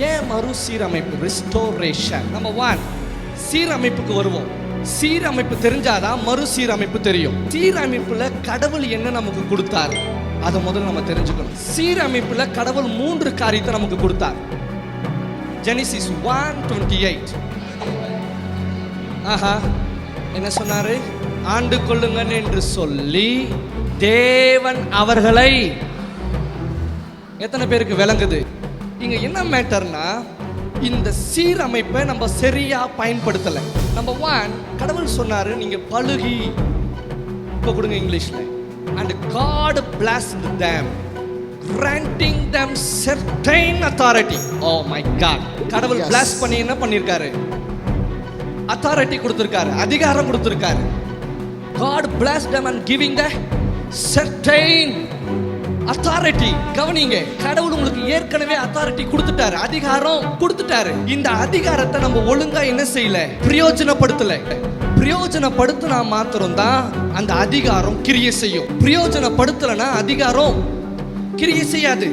ஏன் மறுசீரமைப்பு? Restoration. Number 1, சீரமைப்புக்கு வருவோம். சீரமைப்பு தெரிஞ்சாதான் மறுசீரமைப்பு தெரியும். சீரமைப்புல கடவுள் என்ன நமக்கு கொடுத்தார் அதை முதல்ல நம்ம தெரிஞ்சுக்கணும். சீரமைப்புல கடவுள் 3 காரியத்தை நமக்கு கொடுத்தார். ஜெனிசிஸ் 1:28. என்ன சொன்னாரு? ஆண்டு கொள்ளுங்கள் என்று சொல்லி தேவன் அவர்களை. எத்தனை பேருக்கு விளங்குது? இங்க என்ன மேட்டர்னா, இந்த சீரமைப்பை நம்ம சரியா பயன்படுத்தல. நம்பர் 1, கடவுள் சொன்னாரு நீங்க பழுகி. இப்ப கொடுங்க இங்கிலீஷ்ல. And God blessed them, granting them certain authority. Oh my God. கடவுள் bless பண்ணி என்ன பண்ணிருக்காரு? authority கொடுத்திருக்காரு, அதிகாரம் கொடுத்திருக்காரு. God blessed them and giving the certain authority. கவனிங்க, கடவுள் உங்களுக்கு ஏற்கனவே authority கொடுத்துட்டாரு, அதிகாரம் கொடுத்துட்டாரு. இந்த அதிகாரத்தை நம்ம ஒழுங்கா என்ன செய்யல? பிரயோஜனப்படுத்தல. பிரயோஜனப்படுத்தினா மாத்திரம் தான் அந்த அதிகாரம் கிரியை செய்யும். பிரயோஜனப்படுத்தலனா அதிகாரம் கிரியை செய்யாது.